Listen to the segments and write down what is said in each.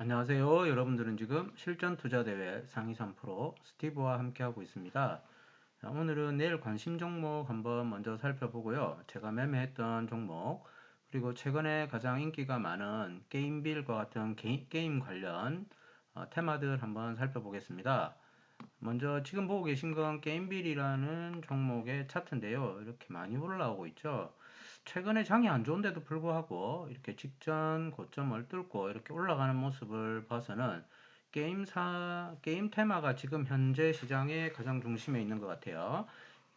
안녕하세요. 여러분들은 지금 실전투자대회 상위 3% 스티브와 함께하고 있습니다. 자, 오늘은 내일 관심 종목 한번 먼저 살펴보고요. 제가 매매했던 종목, 그리고 최근에 가장 인기가 많은 게임빌과 같은 게임 관련 테마들 한번 살펴보겠습니다. 먼저 지금 보고 계신 건 게임빌이라는 종목의 차트인데요. 이렇게 많이 올라오고 있죠. 최근에 장이 안 좋은데도 불구하고 이렇게 직전 고점을 뚫고 이렇게 올라가는 모습을 봐서는 게임 테마가 지금 현재 시장의 가장 중심에 있는 것 같아요.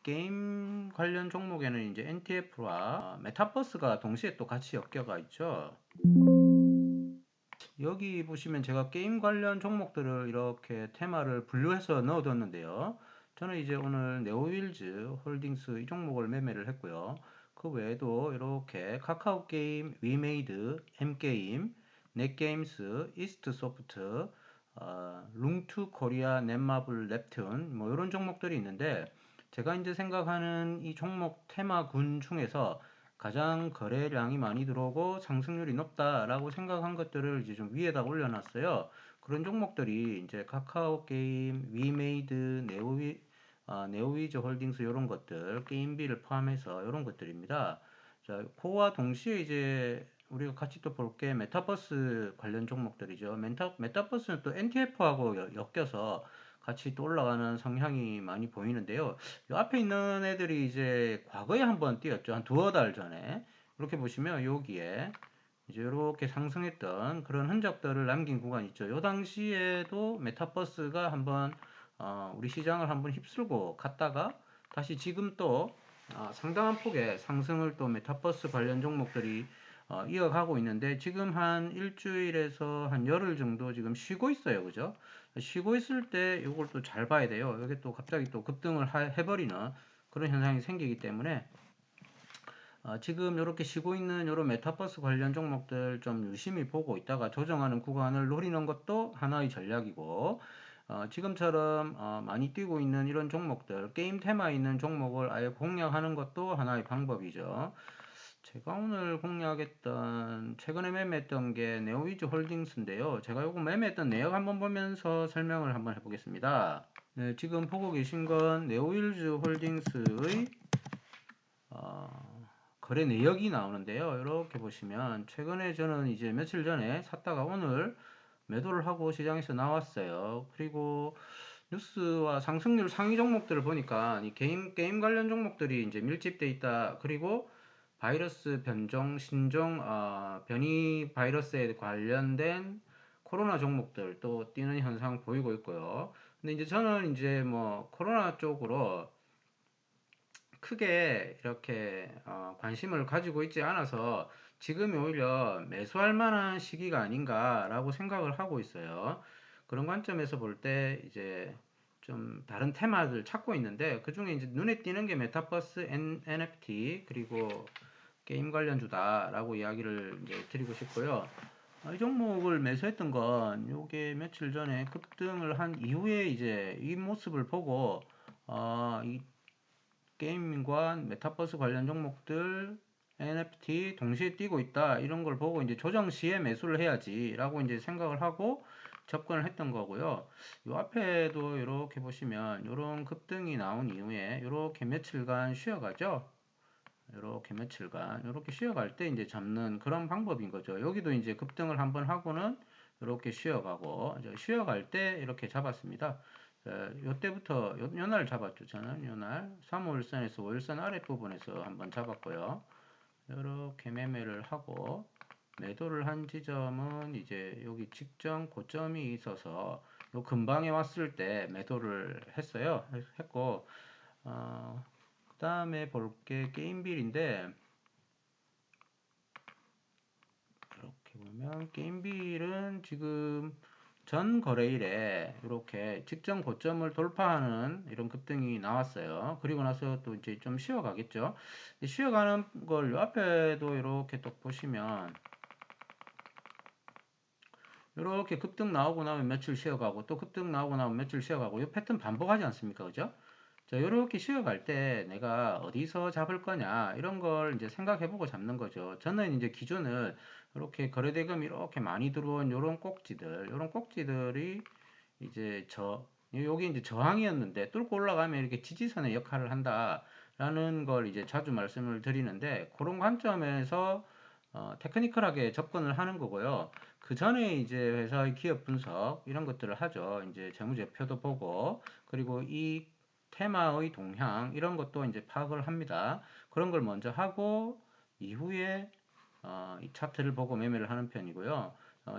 게임 관련 종목에는 이제 NTF와 메타버스가 동시에 또 같이 엮여가 있죠. 여기 보시면 제가 게임 관련 종목들을 이렇게 테마를 분류해서 넣어뒀는데요. 저는 이제 오늘 네오윌즈 홀딩스 이 종목을 매매를 했고요. 그 외에도 이렇게 카카오 게임, 위메이드, M게임, 넷게임스, 이스트소프트, 룽투 코리아, 넷마블, nep튠 뭐 이런 종목들이 있는데 제가 이제 생각하는 이 종목 테마군 중에서 가장 거래량이 많이 들어오고 상승률이 높다라고 생각한 것들을 이제 좀 위에다 올려놨어요. 그런 종목들이 이제 카카오 게임, 위메이드, 네오위즈 홀딩스 이런 것들, 게임비를 포함해서 이런 것들입니다. 자, 그와 동시에 이제 우리가 같이 또 볼 게 메타버스 관련 종목들이죠. 메타버스는 또 NTF하고 엮여서 같이 또 올라가는 성향이 많이 보이는데요. 요 앞에 있는 애들이 이제 과거에 한번 뛰었죠. 한 두어 달 전에. 이렇게 보시면 여기에 이제 이렇게 상승했던 그런 흔적들을 남긴 구간 있죠. 요 당시에도 메타버스가 한번 우리 시장을 한번 휩쓸고 갔다가 다시 지금 또 상당한 폭의 상승을 또 메타버스 관련 종목들이 이어가고 있는데 지금 한 일주일에서 한 열흘 정도 지금 쉬고 있어요. 그죠? 쉬고 있을 때 이걸 또 잘 봐야 돼요. 이게 또 갑자기 또 급등을 해버리는 그런 현상이 생기기 때문에 지금 이렇게 쉬고 있는 이런 메타버스 관련 종목들 좀 유심히 보고 있다가 조정하는 구간을 노리는 것도 하나의 전략이고 지금처럼 많이 뛰고 있는 이런 종목들 게임 테마 있는 종목을 아예 공략하는 것도 하나의 방법이죠. 제가 오늘 공략했던 최근에 매매했던 게 네오위즈 홀딩스인데요. 제가 요거 매매했던 내역 한번 보면서 설명을 한번 해보겠습니다. 네, 지금 보고 계신 건 네오위즈 홀딩스의 거래 내역이 나오는데요. 이렇게 보시면 최근에 저는 이제 며칠 전에 샀다가 오늘 매도를 하고 시장에서 나왔어요. 그리고 뉴스와 상승률 상위 종목들을 보니까 이 게임 관련 종목들이 이제 밀집돼 있다. 그리고 바이러스 변종, 신종, 변이 바이러스에 관련된 코로나 종목들 또 뛰는 현상 보이고 있고요. 근데 이제 저는 이제 뭐 코로나 쪽으로 크게 이렇게 관심을 가지고 있지 않아서 지금이 오히려 매수할 만한 시기가 아닌가라고 생각을 하고 있어요. 그런 관점에서 볼 때 이제 좀 다른 테마들 찾고 있는데 그 중에 이제 눈에 띄는 게 메타버스, NFT 그리고 게임 관련주다라고 이야기를 이제 드리고 싶고요. 이 종목을 매수했던 건 요게 며칠 전에 급등을 한 이후에 이제 이 모습을 보고 이 게임과 메타버스 관련 종목들 NFT 동시에 뛰고 있다 이런 걸 보고 이제 조정 시에 매수를 해야지라고 이제 생각을 하고 접근을 했던 거고요. 요 앞에도 이렇게 보시면 이런 급등이 나온 이후에 이렇게 며칠간 쉬어가죠. 이렇게 며칠간 이렇게 쉬어갈 때 이제 잡는 그런 방법인 거죠. 여기도 이제 급등을 한번 하고는 이렇게 쉬어가고 이제 쉬어갈 때 이렇게 잡았습니다. 요때부터 요날 잡았죠. 저는 요날 3월선에서 5일선 아랫부분에서 한번 잡았고요. 이렇게 매매를 하고 매도를 한 지점은 이제 여기 직전 고점이 있어서 요 근방에 왔을 때 매도를 했어요. 했고 그 다음에 볼 게 게임빌인데 이렇게 보면 게임빌은 지금 전 거래일에 이렇게 직전 고점을 돌파하는 이런 급등이 나왔어요. 그리고 나서 또 이제 좀 쉬어가겠죠. 쉬어가는 걸 앞에도 이렇게 또 보시면 이렇게 급등 나오고 나면 며칠 쉬어가고 또 급등 나오고 나면 며칠 쉬어가고 이 패턴 반복하지 않습니까? 그죠? 자, 이렇게 쉬어갈 때 내가 어디서 잡을 거냐 이런 걸 이제 생각해보고 잡는 거죠. 저는 이제 기준을 이렇게 거래대금이 이렇게 많이 들어온 요런 꼭지들이 이제 여기 이제 저항이었는데 뚫고 올라가면 이렇게 지지선의 역할을 한다라는 걸 이제 자주 말씀을 드리는데 그런 관점에서 테크니컬하게 접근을 하는 거고요. 그 전에 이제 회사의 기업 분석 이런 것들을 하죠. 이제 재무제표도 보고 그리고 이 테마의 동향 이런 것도 이제 파악을 합니다. 그런 걸 먼저 하고 이후에 이 차트를 보고 매매를 하는 편이고요.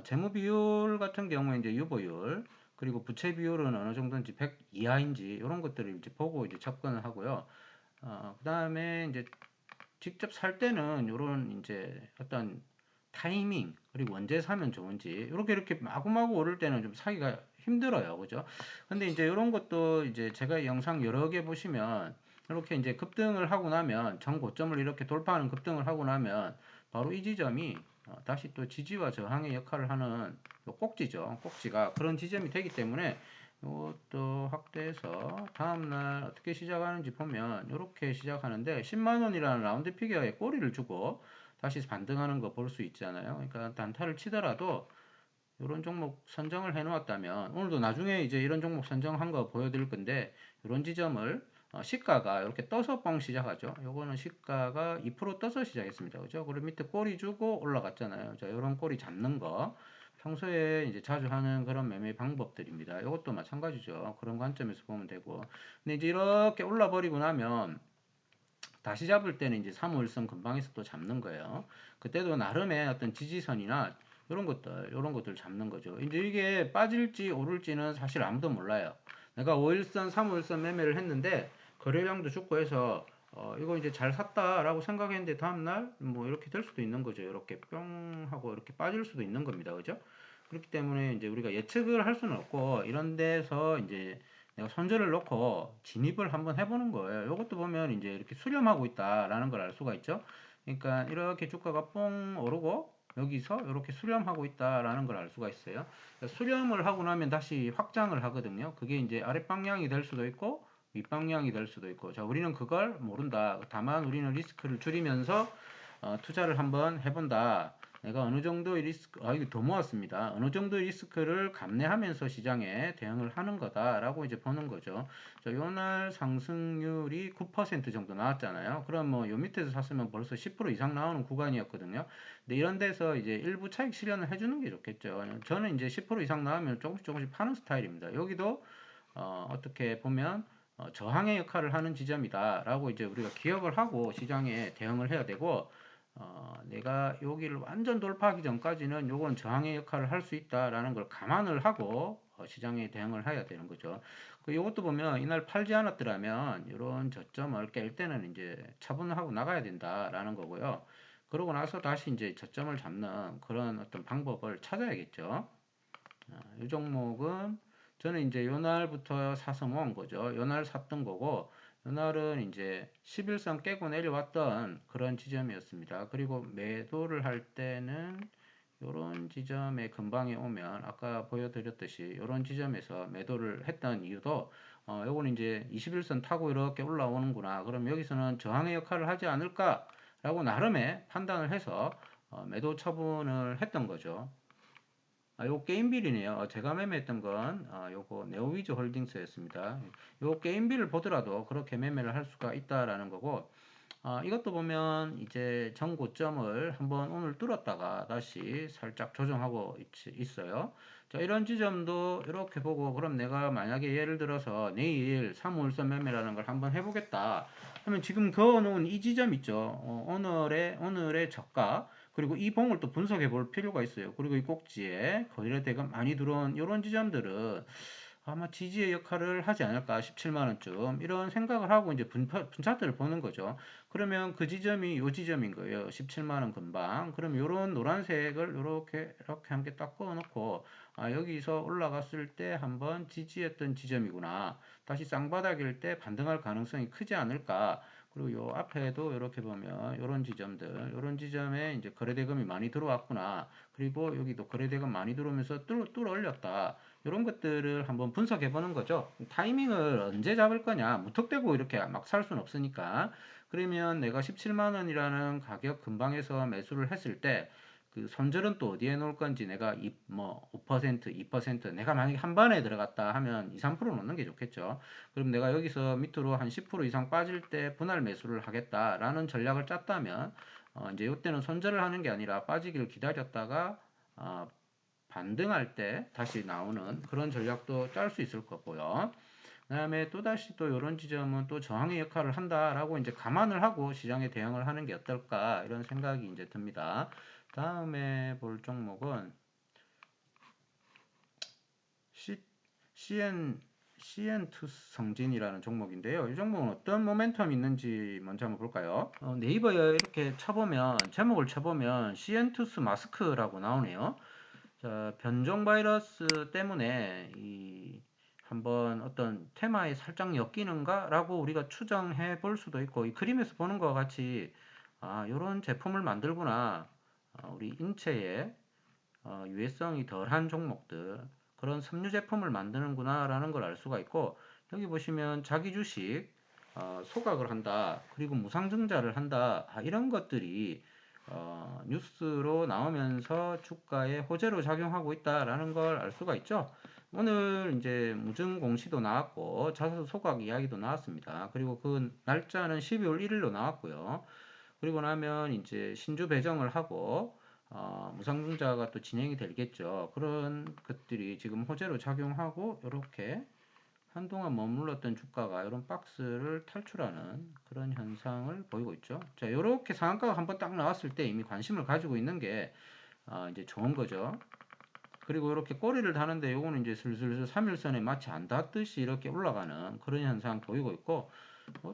재무 비율 같은 경우에 이제 유보율 그리고 부채 비율은 어느 정도인지 100 이하인지 이런 것들을 이제 보고 이제 접근을 하고요. 그 다음에 이제 직접 살 때는 이런 이제 어떤 타이밍 그리고 언제 사면 좋은지 이렇게 마구마구 오를 때는 좀 사기가 힘들어요, 그죠? 근데 이제 이런 것도 이제 제가 영상 여러 개 보시면 이렇게 이제 급등을 하고 나면 전 고점을 이렇게 돌파하는 급등을 하고 나면 바로 이 지점이 다시 또 지지와 저항의 역할을 하는 꼭지죠. 꼭지가 그런 지점이 되기 때문에 이것도 확대해서 다음날 어떻게 시작하는지 보면 이렇게 시작하는데 10만원이라는 라운드 피겨에 꼬리를 주고 다시 반등하는 거 볼 수 있잖아요. 그러니까 단타를 치더라도 이런 종목 선정을 해 놓았다면 오늘도 나중에 이제 이런 종목 선정한 거 보여드릴 건데 이런 지점을 시가가 이렇게 떠서 뻥 시작하죠. 요거는 시가가 2% 떠서 시작했습니다. 그죠? 그리고 밑에 꼬리 주고 올라갔잖아요. 자, 이런 꼬리 잡는 거 평소에 이제 자주 하는 그런 매매 방법들입니다. 이것도 마찬가지죠. 그런 관점에서 보면 되고. 근데 이제 이렇게 올라 버리고 나면 다시 잡을 때는 이제 3월선 근방에서 또 잡는 거예요. 그때도 나름의 어떤 지지선이나 이런 것들 잡는 거죠. 이제 이게 빠질지 오를지는 사실 아무도 몰라요. 내가 5일선, 3월선 매매를 했는데 거래량도 죽고 해서 이거 이제 잘 샀다라고 생각했는데 다음날 뭐 이렇게 될 수도 있는 거죠. 이렇게 뿅 하고 이렇게 빠질 수도 있는 겁니다. 그죠? 그렇기 때문에 이제 우리가 예측을 할 수는 없고 이런 데서 이제 내가 손절을 놓고 진입을 한번 해보는 거예요. 이것도 보면 이제 이렇게 수렴하고 있다라는 걸 알 수가 있죠. 그러니까 이렇게 주가가 뽕 오르고 여기서 이렇게 수렴하고 있다라는 걸 알 수가 있어요. 그러니까 수렴을 하고 나면 다시 확장을 하거든요. 그게 이제 아랫방향이 될 수도 있고 윗방향이 될 수도 있고 자 우리는 그걸 모른다. 다만 우리는 리스크를 줄이면서 투자를 한번 해본다. 내가 어느 정도의 리스크, 이거 더 모았습니다. 어느 정도의 리스크를 감내하면서 시장에 대응을 하는 거다라고 이제 보는 거죠. 자, 요날 상승률이 9% 정도 나왔잖아요. 그럼 뭐 요 밑에서 샀으면 벌써 10% 이상 나오는 구간이었거든요. 근데 이런 데서 이제 일부 차익 실현을 해주는 게 좋겠죠. 저는 이제 10% 이상 나오면 조금씩 파는 스타일입니다. 여기도 어떻게 보면 저항의 역할을 하는 지점이다라고 이제 우리가 기억을 하고 시장에 대응을 해야 되고 내가 여기를 완전 돌파하기 전까지는 요건 저항의 역할을 할 수 있다라는 걸 감안을 하고 시장에 대응을 해야 되는 거죠. 요것도 보면 이날 팔지 않았더라면 이런 저점을 깰 때는 이제 차분하고 나가야 된다라는 거고요. 그러고 나서 다시 이제 저점을 잡는 그런 어떤 방법을 찾아야겠죠. 이 종목은 저는 이제 요날부터 사서 모은 거죠. 요날 샀던 거고 요날은 이제 11선 깨고 내려왔던 그런 지점이었습니다. 그리고 매도를 할 때는 요런 지점에 근방에 오면 아까 보여드렸듯이 요런 지점에서 매도를 했던 이유도 요거는 이제 21선 타고 이렇게 올라오는구나. 그럼 여기서는 저항의 역할을 하지 않을까? 라고 나름의 판단을 해서 매도 처분을 했던 거죠. 요 게임빌이네요. 제가 매매했던 건 요거 네오위즈 홀딩스였습니다. 요 게임빌을 보더라도 그렇게 매매를 할 수가 있다라는 거고 이것도 보면 이제 전고점을 한번 오늘 뚫었다가 다시 살짝 조정하고 있어요. 자, 이런 지점도 이렇게 보고 그럼 내가 만약에 예를 들어서 내일 3월선 매매라는 걸 한번 해보겠다 하면 지금 그어놓은 이 지점 있죠. 오늘의 저가 그리고 이 봉을 또 분석해 볼 필요가 있어요. 그리고 이 꼭지에 거래대가 많이 들어온 이런 지점들은 아마 지지의 역할을 하지 않을까 17만 원쯤 이런 생각을 하고 이제 분차트를 보는 거죠. 그러면 그 지점이 요 지점인 거예요. 17만 원 근방. 그럼 요런 노란색을 이렇게 함께 딱 그어 놓고 여기서 올라갔을 때 한번 지지했던 지점이구나. 다시 쌍바닥일 때 반등할 가능성이 크지 않을까. 그리고 요 앞에도 이렇게 보면 이런 지점들, 이런 지점에 이제 거래대금이 많이 들어왔구나. 그리고 여기도 거래대금 많이 들어오면서 뚫어 올렸다. 이런 것들을 한번 분석해 보는 거죠. 타이밍을 언제 잡을 거냐. 무턱대고 이렇게 막 살 수는 없으니까. 그러면 내가 17만 원이라는 가격 근방에서 매수를 했을 때 그 손절은 또 어디에 놓을 건지 내가 5%, 2% 내가 만약에 한 번에 들어갔다 하면 2, 3% 넣는 게 좋겠죠. 그럼 내가 여기서 밑으로 한 10% 이상 빠질 때 분할 매수를 하겠다라는 전략을 짰다면 이제 이때는 손절을 하는 게 아니라 빠지기를 기다렸다가 어, 반등할 때 다시 나오는 그런 전략도 짤 수 있을 거고요. 그다음에 또다시 또 이런 지점은 또 저항의 역할을 한다라고 이제 감안을 하고 시장에 대응을 하는 게 어떨까 이런 생각이 이제 듭니다. 다음에 볼 종목은 C, CN CN2 성진이라는 종목인데요. 이 종목은 어떤 모멘텀이 있는지 먼저 한번 볼까요? 네이버에 이렇게 쳐보면 제목을 쳐보면 CN2 마스크라고 나오네요. 자, 변종 바이러스 때문에 이 한번 어떤 테마에 살짝 엮이는가라고 우리가 추정해 볼 수도 있고 이 그림에서 보는 것과 같이 이런 제품을 만들구나. 우리 인체에 유해성이 덜한 종목들 그런 섬유 제품을 만드는구나라는 걸 알 수가 있고 여기 보시면 자기 주식 소각을 한다 그리고 무상증자를 한다 이런 것들이 뉴스로 나오면서 주가에 호재로 작용하고 있다라는 걸 알 수가 있죠. 오늘 이제 무증 공시도 나왔고 자사 소각 이야기도 나왔습니다. 그리고 그 날짜는 12월 1일로 나왔고요. 그리고 나면 이제 신주 배정을 하고 무상증자가 또 진행이 되겠죠. 그런 것들이 지금 호재로 작용하고 이렇게 한동안 머물렀던 주가가 이런 박스를 탈출하는 그런 현상을 보이고 있죠. 자, 이렇게 상한가가 한번 딱 나왔을 때 이미 관심을 가지고 있는 게 이제 좋은 거죠. 그리고 이렇게 꼬리를 다는데 요거는 이제 슬슬 3일선에 마치 안 닿듯이 이렇게 올라가는 그런 현상 보이고 있고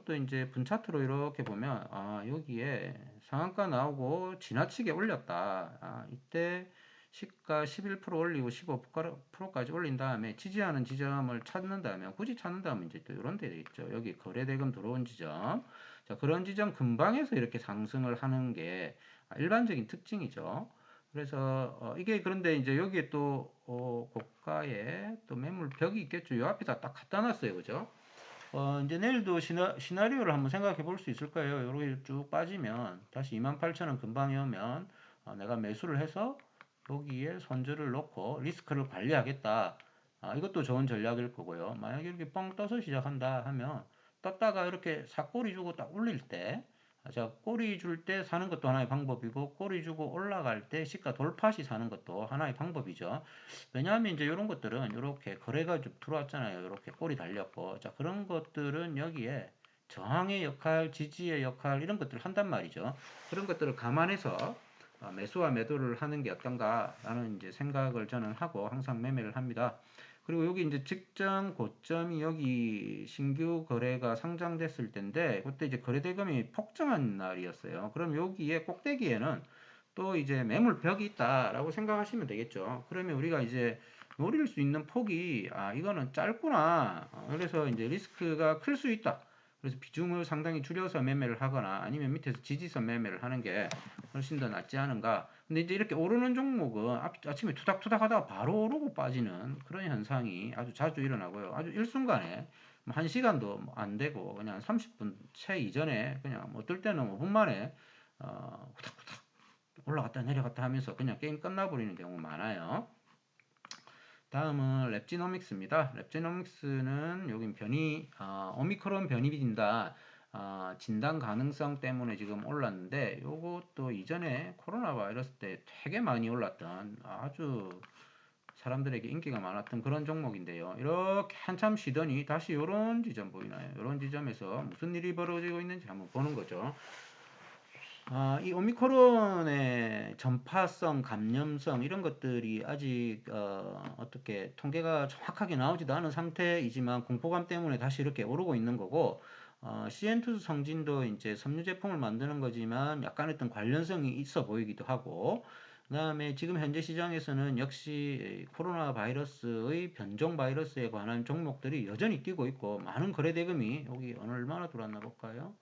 또 이제 분차트로 이렇게 보면 여기에 상한가 나오고 지나치게 올렸다. 이때 시가 11% 올리고 15%까지 올린 다음에 지지하는 지점을 찾는다면 굳이 찾는다면 이제 또 이런 데 있죠. 여기 거래대금 들어온 지점. 자, 그런 지점 근방에서 이렇게 상승을 하는 게 일반적인 특징이죠. 그래서 이게 그런데 이제 여기에 또 고가에 또 매물 벽이 있겠죠. 요 앞에다 딱 갖다 놨어요. 그죠? 이제 내일도 시나리오를 한번 생각해 볼 수 있을 거예요. 요렇게 쭉 빠지면 다시 28,000원 근방에 오면 내가 매수를 해서 여기에 손절을 놓고 리스크를 관리하겠다. 이것도 좋은 전략일 거고요. 만약에 이렇게 뻥 떠서 시작한다 하면 떴다가 이렇게 사꼬리 주고 딱 올릴 때 자, 꼬리 줄 때 사는 것도 하나의 방법이고 꼬리 주고 올라갈 때 시가 돌파 시 사는 것도 하나의 방법이죠. 왜냐하면 이제 이런 것들은 이렇게 거래가 좀 들어왔잖아요. 이렇게 꼬리 달렸고. 자, 그런 것들은 여기에 저항의 역할, 지지의 역할 이런 것들을 한단 말이죠. 그런 것들을 감안해서 매수와 매도를 하는 게 어떤가라는 이제 생각을 저는 하고 항상 매매를 합니다. 그리고 여기 이제 직전 고점이 여기 신규 거래가 상장됐을 때인데 그때 이제 거래대금이 폭증한 날이었어요. 그럼 여기에 꼭대기에는 또 이제 매물벽이 있다라고 생각하시면 되겠죠. 그러면 우리가 이제 노릴 수 있는 폭이 이거는 짧구나. 그래서 이제 리스크가 클 수 있다. 그래서 비중을 상당히 줄여서 매매를 하거나 아니면 밑에서 지지선 매매를 하는 게 훨씬 더 낫지 않은가. 근데 이제 이렇게 오르는 종목은 아침에 투닥투닥 하다가 바로 오르고 빠지는 그런 현상이 아주 자주 일어나고요. 아주 일순간에 뭐 1시간도 안 되고 그냥 30분 채 이전에 그냥 뭐 어떨 때는 5분 만에 후닥후닥 올라갔다 내려갔다 하면서 그냥 게임 끝나버리는 경우가 많아요. 다음은 랩지노믹스입니다. 랩지노믹스는 여기 오미크론 변이 빈다. 진단 가능성 때문에 지금 올랐는데 요것도 이전에 코로나 바이러스 때 되게 많이 올랐던 아주 사람들에게 인기가 많았던 그런 종목인데요. 이렇게 한참 쉬더니 다시 이런 지점 보이나요? 이런 지점에서 무슨 일이 벌어지고 있는지 한번 보는 거죠. 이 오미크론의 전파성, 감염성 이런 것들이 아직 어떻게 통계가 정확하게 나오지도 않은 상태이지만 공포감 때문에 다시 이렇게 오르고 있는 거고 CN2 성진도 이제 섬유 제품을 만드는 거지만 약간 어떤 관련성이 있어 보이기도 하고 그다음에 지금 현재 시장에서는 역시 코로나 바이러스의 변종 바이러스에 관한 종목들이 여전히 뛰고 있고 많은 거래 대금이 여기 얼마나 들어왔나 볼까요?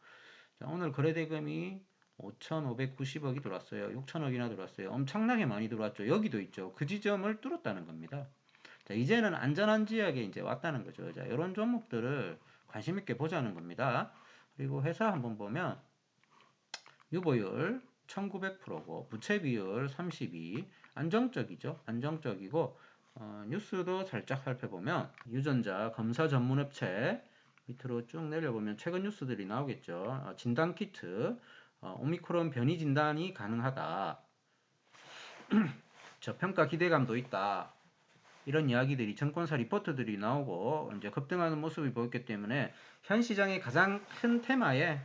자, 오늘 거래대금이 5,590억이 들어왔어요. 6천억이나 들어왔어요. 엄청나게 많이 들어왔죠. 여기도 있죠. 그 지점을 뚫었다는 겁니다. 자, 이제는 안전한 지역에 이제 왔다는 거죠. 자, 이런 종목들을 관심 있게 보자는 겁니다. 그리고 회사 한번 보면 유보율 1900%고 부채 비율 32, 안정적이죠. 안정적이고 뉴스도 살짝 살펴보면 유전자 검사 전문 업체 밑으로 쭉 내려보면 최근 뉴스들이 나오겠죠. 진단 키트 오미크론 변이 진단이 가능하다. 저평가 기대감도 있다. 이런 이야기들이 증권사 리포트들이 나오고 이제 급등하는 모습이 보였기 때문에 현 시장의 가장 큰 테마에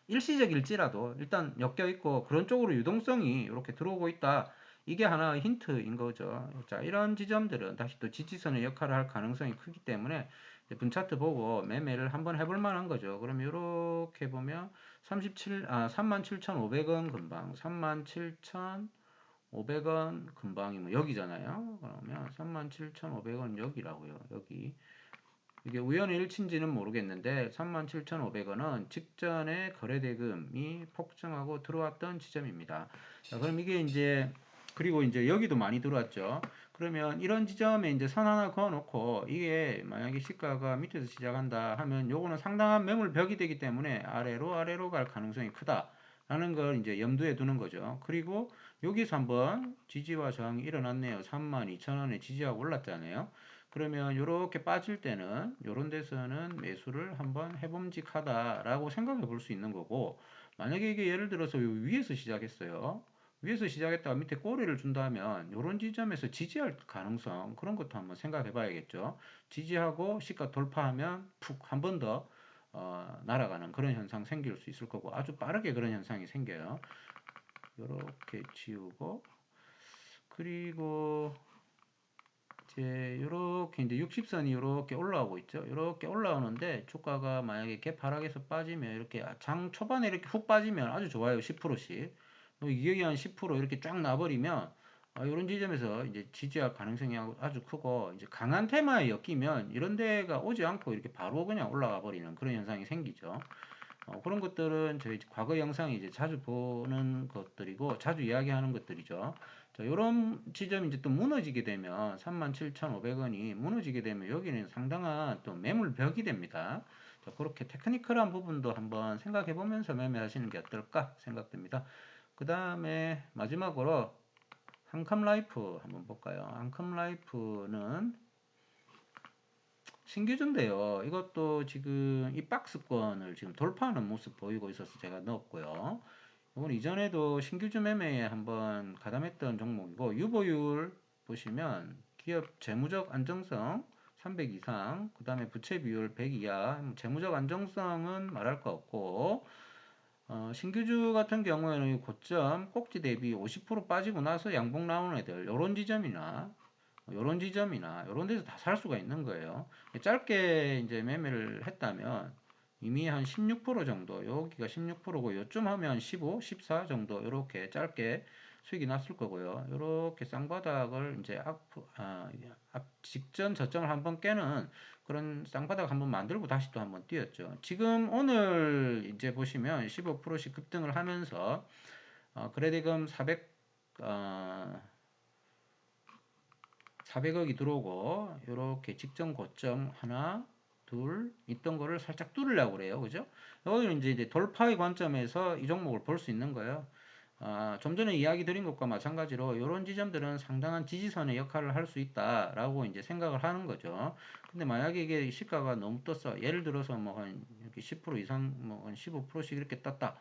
일시적일지라도 일단 엮여 있고 그런 쪽으로 유동성이 이렇게 들어오고 있다. 이게 하나의 힌트인 거죠. 자, 이런 지점들은 다시 또 지지선의 역할을 할 가능성이 크기 때문에 분 차트 보고 매매를 한번 해볼 만한 거죠. 그럼 이렇게 보면 37,500원 근방, 37,500원 근방이면 여기잖아요. 그러면 37,500원 여기라고요. 여기. 이게 우연의 일치인지는 모르겠는데 37,500원은 직전에 거래대금이 폭증하고 들어왔던 지점입니다. 자, 그럼 이게 이제 그리고 이제 여기도 많이 들어왔죠. 그러면 이런 지점에 이제 선 하나 그어놓고 이게 만약에 시가가 밑에서 시작한다 하면 요거는 상당한 매물벽이 되기 때문에 아래로 갈 가능성이 크다라는 걸 이제 염두에 두는 거죠. 그리고 여기서 한번 지지와 저항이 일어났네요. 32,000원에 지지하고 올랐잖아요. 그러면 이렇게 빠질 때는 이런 데서는 매수를 한번 해봄직하다라고 생각해 볼 수 있는 거고, 만약에 이게 예를 들어서 위에서 시작했어요. 위에서 시작했다가 밑에 꼬리를 준다면 이런 지점에서 지지할 가능성 그런 것도 한번 생각해 봐야겠죠. 지지하고 시가 돌파하면 푹 한 번 더 날아가는 그런 현상 생길 수 있을 거고 아주 빠르게 그런 현상이 생겨요. 이렇게 지우고 그리고 이제 요렇게 이제 60선이 요렇게 올라오고 있죠. 요렇게 올라오는데 주가가 만약에 개파락에서 빠지면 이렇게 장 초반에 이렇게 훅 빠지면 아주 좋아요. 10%씩. 이격이 한 10% 이렇게 쫙 나버리면 이런 지점에서 이제 지지할 가능성이 아주 크고 이제 강한 테마에 엮이면 이런 데가 오지 않고 이렇게 바로 그냥 올라가 버리는 그런 현상이 생기죠. 그런 것들은 저희 과거 영상에 이제 자주 보는 것들이고 자주 이야기하는 것들이죠. 자, 요런 지점이 이제 또 무너지게 되면 37,500원이 무너지게 되면 여기는 상당한 또 매물벽이 됩니다. 자, 그렇게 테크니컬한 부분도 한번 생각해 보면서 매매하시는 게 어떨까 생각됩니다. 그 다음에 마지막으로 한컴라이프 한번 볼까요? 한컴라이프는 신규주인데요. 이것도 지금 이 박스권을 지금 돌파하는 모습 보이고 있어서 제가 넣었고요. 이건 이전에도 신규주 매매에 한번 가담했던 종목이고 유보율 보시면 기업 재무적 안정성 300 이상, 그 다음에 부채 비율 100 이하, 재무적 안정성은 말할 거 없고 신규주 같은 경우에는 고점 꼭지 대비 50% 빠지고 나서 양봉 나오는 애들 요런 데서 다 살 수가 있는 거예요. 짧게 이제 매매를 했다면 이미 한 16% 정도, 여기가 16%고 요쯤 하면 15, 14 정도 이렇게 짧게 수익이 났을 거고요. 이렇게 쌍바닥을 이제 직전 저점을 한번 깨는 그런 쌍바닥 한번 만들고 다시 또 한번 뛰었죠. 지금 오늘 이제 보시면 15%씩 급등을 하면서 거래대금 400억이 들어오고 이렇게 직전 고점 하나 둘 있던 거를 살짝 뚫으려고 그래요. 그죠? 여기는 이제 돌파의 관점에서 이 종목을 볼 수 있는 거예요. 좀 전에 이야기 드린 것과 마찬가지로 이런 지점들은 상당한 지지선의 역할을 할 수 있다라고 이제 생각을 하는 거죠. 근데 만약에 이게 시가가 너무 떴어. 예를 들어서 뭐 한 10% 이상, 뭐 한 15%씩 이렇게 떴다.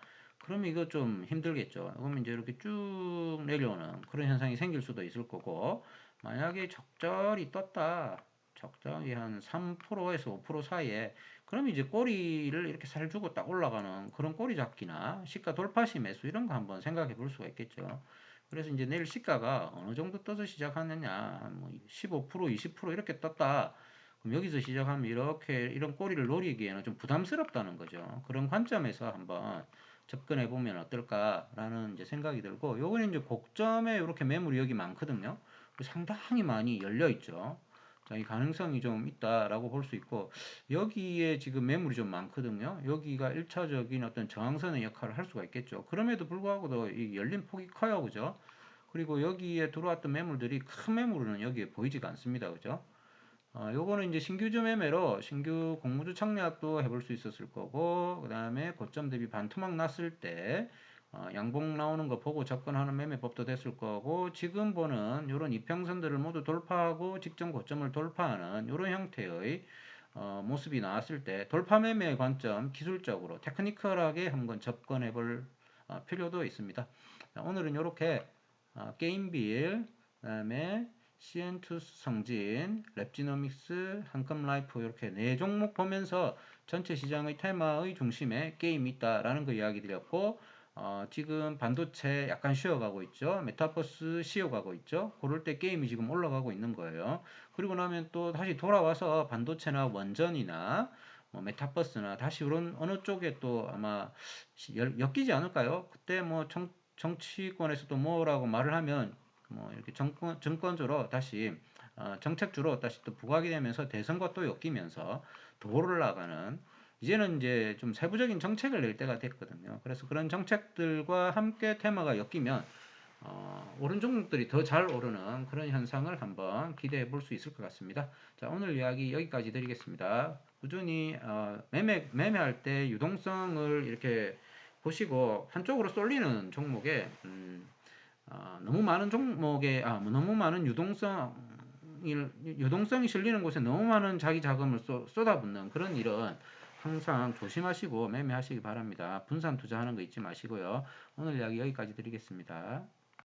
그러면 이거 좀 힘들겠죠. 그러면 이제 이렇게 쭉 내려오는 그런 현상이 생길 수도 있을 거고, 만약에 적절히 떴다. 적당히 한 3%에서 5% 사이에 그럼 이제 꼬리를 이렇게 살주고 딱 올라가는 그런 꼬리 잡기나 시가 돌파 시 매수 이런 거 한번 생각해 볼 수가 있겠죠. 그래서 이제 내일 시가가 어느 정도 떠서 시작하느냐, 뭐 15%, 20% 이렇게 떴다. 그럼 여기서 시작하면 이렇게 이런 꼬리를 노리기에는 좀 부담스럽다는 거죠. 그런 관점에서 한번 접근해 보면 어떨까라는 이제 생각이 들고, 요거는 이제 고점에 이렇게 매물이 여기 많거든요. 상당히 많이 열려 있죠. 자, 이 가능성이 좀 있다라고 볼 수 있고, 여기에 지금 매물이 좀 많거든요. 여기가 1차적인 어떤 저항선의 역할을 할 수가 있겠죠. 그럼에도 불구하고도 이 열린 폭이 커요, 그죠? 그리고 여기에 들어왔던 매물들이 큰 매물은 여기에 보이지가 않습니다, 그죠? 요거는 이제 신규주 매매로 신규 공모주 청약도 해볼 수 있었을 거고, 그 다음에 고점 대비 반토막 났을 때 양봉 나오는 거 보고 접근하는 매매법도 됐을 거고, 지금 보는 이런 이평선들을 모두 돌파하고 직전 고점을 돌파하는 이런 형태의 모습이 나왔을 때 돌파 매매의 관점 기술적으로 테크니컬하게 한번 접근해 볼 필요도 있습니다. 자, 오늘은 이렇게 게임빌, 그다음에 CN2 성진, 랩지노믹스, 한컴라이프 이렇게 네 종목 보면서 전체 시장의 테마의 중심에 게임이 있다라는 거 이야기 드렸고, 지금 반도체 약간 쉬어가고 있죠. 메타버스 쉬어가고 있죠. 그럴 때 게임이 지금 올라가고 있는 거예요. 그리고 나면 또 다시 돌아와서 반도체나 원전이나 뭐 메타버스나 다시 이런 어느 쪽에 또 아마 엮이지 않을까요? 그때 뭐 정치권에서도 뭐라고 말을 하면 뭐 이렇게 정권주로 다시 정책주로 다시 또 부각이 되면서 대선과 또 엮이면서 더 올라가는, 이제는 이제 좀 세부적인 정책을 낼 때가 됐거든요. 그래서 그런 정책들과 함께 테마가 엮이면 오른 종목들이 더 잘 오르는 그런 현상을 한번 기대해 볼 수 있을 것 같습니다. 자, 오늘 이야기 여기까지 드리겠습니다. 꾸준히 매매할 때 유동성을 이렇게 보시고 한쪽으로 쏠리는 종목에 너무 많은 종목에 너무 많은 유동성이 실리는 곳에 너무 많은 자기 자금을 쏟아붓는 그런 일은 항상 조심하시고 매매하시기 바랍니다. 분산 투자하는 거 잊지 마시고요. 오늘 이야기 여기까지 드리겠습니다.